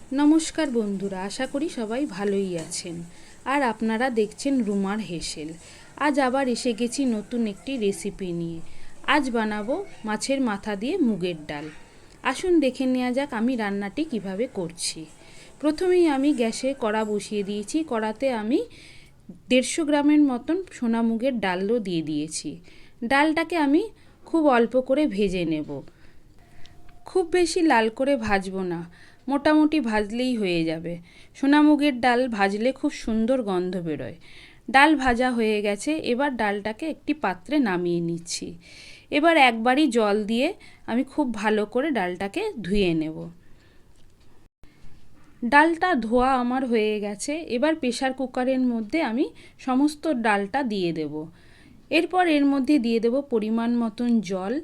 नमस्कार बंधुरा, आशा करी सबाई भालोई आछेन और आपनारा देखछेन रुमार हेसेल। आज आबार एसे गेছি नतून एकटी रेसिपि निये। आज बानाबो माछेर माथा दिए मुगेर डाल। आसुन देखे नेওয়া যাক आमी रान्नाटी किभाबे करछि। प्रथमेई आमी ग्यासे कड़ा बसिए दिएछि। कड़ाते आमी 150 ग्रामेर मतन सोना मुगेर डालও दिए दिएछि। डालटाके आमी खूब अल्प करे भेजे नेब। खूब बेशी लाल करे भाजबो ना, मोटामुटी भाजलेई हये जाबे। सोना मुगेर डाल भाजले खूब सुंदर गन्ध बेरोय। डाल भाजा हये गेछे, एबार डालटाके एकटी पात्रे नामिये निচ্ছি। एबार एकबारই जल दिए आमी खूब भालो करे डालटाके धुए नेब। डालटा धोया आमार हये गेछे। एबार प्रेसार कुकारेर मध्य आमी समस्त डालटा दिए देब। एरपर एर मध्य दिए देब परिमाण मतन जल,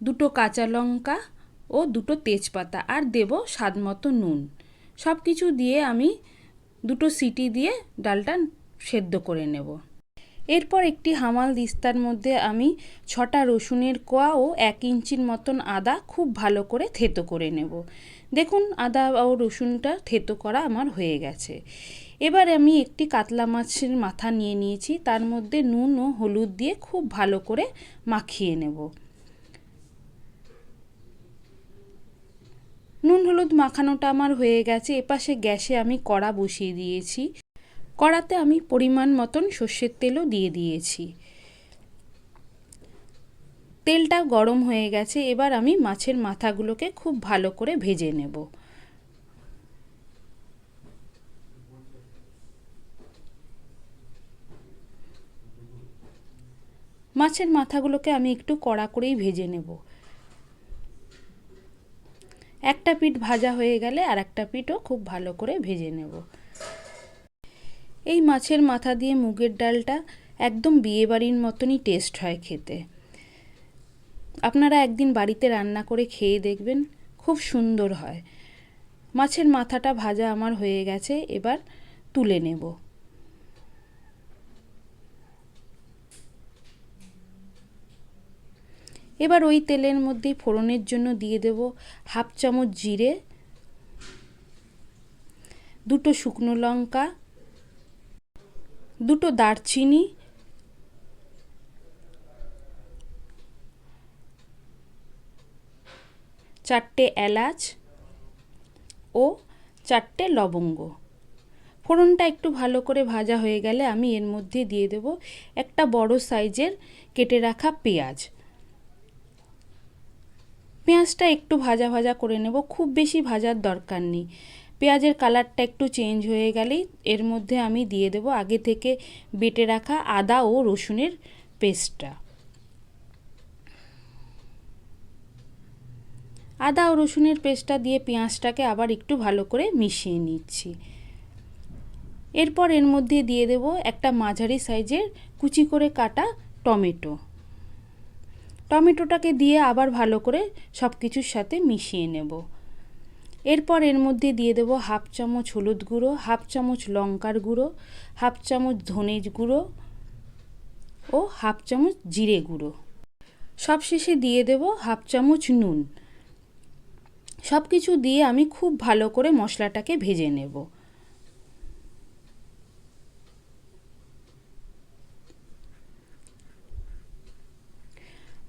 दुटो काँचा लंका और दुटो तेजपाता और देव स्वाद मतो नुन। सब किछु दिए आमी दुटो सीटी दिए डालटा सेদ্ধ करे नेब। एरपर एकटी हामाल दिस्तार मध्य आमी 6टा रसुनेर कोया और 1 इंचिर मतन आदा खूब भालो करे थेतो करे नेब। देखुन आदा और रसुनटा थेतो करा आमार हये गेछे। एबार आमी एकटी कातला माछेर माथा निये निয়েছি, तार मध्य नुन और हलुद दिए खूब भालो करे माखिए नेब। নুন হলুদ মাখানোটা আমার হয়ে গেছে। এপাশে গ্যাসে আমি কড়া বসিয়ে দিয়েছি। কড়াতে আমি পরিমাণ মতন সর্ষের তেলও দিয়ে দিয়েছি। তেলটা গরম হয়ে গেছে। এবার আমি মাছের মাথাগুলোকে খুব ভালো করে ভেজে নেব। মাছের মাথাগুলোকে আমি একটু কড়া করেই ভেজে নেব। একটা পিঠ ভাজা হয়ে গেলে আর একটা পিঠও খুব ভালো করে ভেজে নেব। এই মাছের মাথা দিয়ে মুগের ডালটা একদম বিয়ে বাড়ির মতনই টেস্ট হয় খেতে। আপনারা একদিন বাড়িতে রান্না করে খেয়ে দেখবেন, খুব সুন্দর হয়। মাছের মাথাটা ভাজা আমার হয়ে গেছে, এবার তুলে নেব। এবার ওই তেলের মধ্যে ফোড়নের জন্য দিয়ে দেব 1/2 চামচ জিরে, দুটো শুকনো লঙ্কা, দুটো দারচিনি, 4টে এলাচ ও 4টে লবঙ্গ। ফোড়নটা একটু ভালো করে ভাজা হয়ে গেলে আমি এর মধ্যে দিয়ে দেব একটা বড় সাইজের কেটে রাখা পেঁয়াজ। পেঁয়াজটা একটু ভাজা ভাজা করে নেব, খুব বেশি ভাজার দরকার নেই। পেঁয়াজের কালারটা একটু চেঞ্জ হয়ে গেলেই এর মধ্যে আমি দিয়ে দেব আগে থেকে বেটে রাখা আদা ও রসুনের পেস্টটা। আদা ও রসুনের পেস্টটা দিয়ে পেঁয়াজটাকে আবার একটু ভালো করে মিশিয়ে নিচ্ছি। এরপর এর মধ্যে দিয়ে দেব একটা মাঝারি সাইজের কুচি করে কাটা টমেটো। টমেটোটাকে দিয়ে আবার ভালো করে সব কিছুর সাথে মিশিয়ে নেব। এরপর এর মধ্যে দিয়ে দেব 1/2 চামচ হলুদ গুঁড়ো, 1/2 চামচ লঙ্কার গুঁড়ো, 1/2 চামচ ধনে গুঁড়ো ও 1/2 চামচ জিরে গুঁড়ো। সবশেষে দিয়ে দেব 1/2 চামচ নুন। সব কিছু দিয়ে আমি খুব ভালো করে মশলাটাকে ভেজে নেব।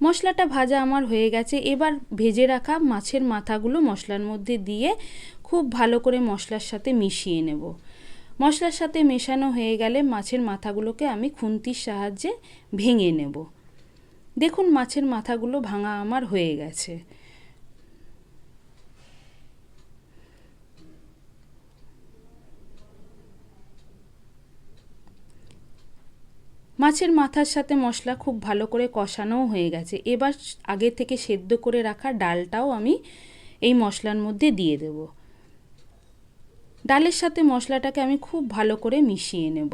মশলাটা ভাজা আমার হয়ে গেছে। এবার ভেজে রাখা মাছের মাথাগুলো মশলার মধ্যে দিয়ে খুব ভালো করে মশলার সাথে মিশিয়ে নেব। মশলার সাথে মেশানো হয়ে গেলে মাছের মাথাগুলোকে আমি খুন্তির সাহায্যে ভেঙে নেব। দেখুন মাছের মাথাগুলো ভাঙা আমার হয়ে গেছে। মাছের মাথার সাথে মশলা খুব ভালো করে কষানোও হয়ে গেছে। এবার আগে থেকে সেদ্ধ করে রাখা ডালটাও আমি এই মশলার মধ্যে দিয়ে দেব। ডালের সাথে মশলাটাকে আমি খুব ভালো করে মিশিয়ে নেব।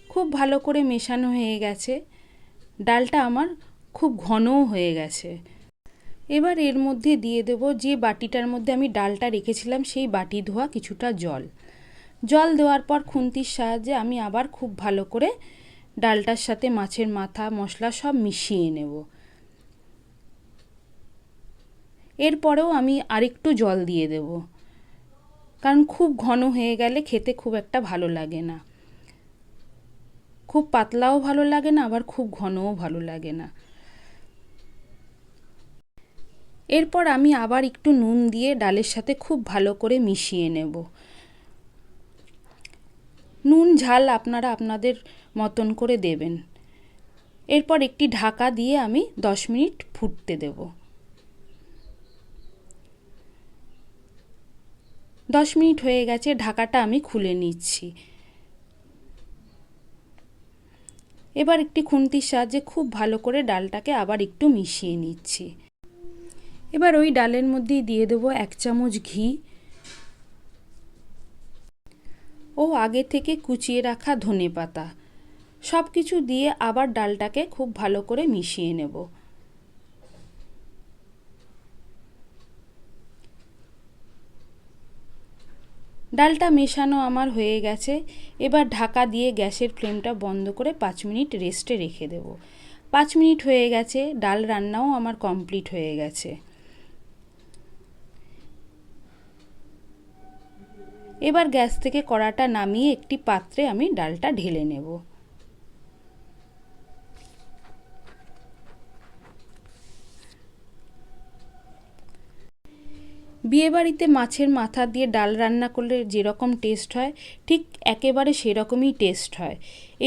খুব ভালো করে মেশানো হয়ে গেছে। ডালটা আমার খুব ঘনও হয়ে গেছে। এবার এর মধ্যে দিয়ে দেব যে বাটিটার মধ্যে আমি ডালটা রেখেছিলাম সেই বাটি ধোয়া কিছুটা জল। জল দেওয়ার পর খুন্তির সাহায্যে আমি আবার খুব ভালো করে ডালটার সাথে মাছের মাথা মশলা সব মিশিয়ে নেব। এরপরেও আমি আরেকটু জল দিয়ে দেব, কারণ খুব ঘন হয়ে গেলে খেতে খুব একটা ভালো লাগে না। খুব পাতলাও ভালো লাগে না, আবার খুব ঘনও ভালো লাগে না। এরপর আমি আবার একটু নুন দিয়ে ডালের সাথে খুব ভালো করে মিশিয়ে নেব। নুন ঝাল আপনারা আপনাদের মতন করে দেবেন। এরপর একটি ঢাকা দিয়ে আমি 10 মিনিট ফুটতে দেব। 10 মিনিট হয়ে গেছে, ঢাকাটা আমি খুলে নিচ্ছি। এবার একটি খুন্তির সাহায্যে খুব ভালো করে ডালটাকে আবার একটু মিশিয়ে নিচ্ছি। এবার ওই ডালের মধ্যেই দিয়ে দেবো 1 চামচ ঘি ও আগে থেকে কুচিয়ে রাখা ধনেপাতা। সব কিছু দিয়ে আবার ডালটাকে খুব ভালো করে মিশিয়ে নেব। ডালটা মেশানো আমার হয়ে গেছে। এবার ঢাকা দিয়ে গ্যাসের ফ্লেমটা বন্ধ করে 5 মিনিট রেস্টে রেখে দেব। 5 মিনিট হয়ে গেছে, ডাল রান্নাও আমার কমপ্লিট হয়ে গেছে। এবার গ্যাস থেকে কড়াটা নামিয়ে একটি পাত্রে আমি ডালটা ঢেলে নেব। বিয়েবাড়িতে মাছের মাথা দিয়ে ডাল রান্না করলে যেরকম টেস্ট হয়, ঠিক একেবারে সেরকমই টেস্ট হয়।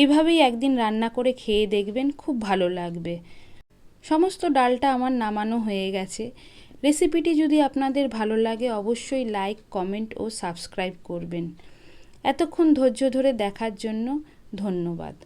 এইভাবেই একদিন রান্না করে খেয়ে দেখবেন, খুব ভালো লাগবে। সমস্ত ডালটা আমার নামানো হয়ে গেছে। রেসিপিটি যদি আপনাদের ভালো লাগে অবশ্যই লাইক, কমেন্ট ও সাবস্ক্রাইব করবেন। এতক্ষণ ধৈর্য ধরে দেখার জন্য ধন্যবাদ।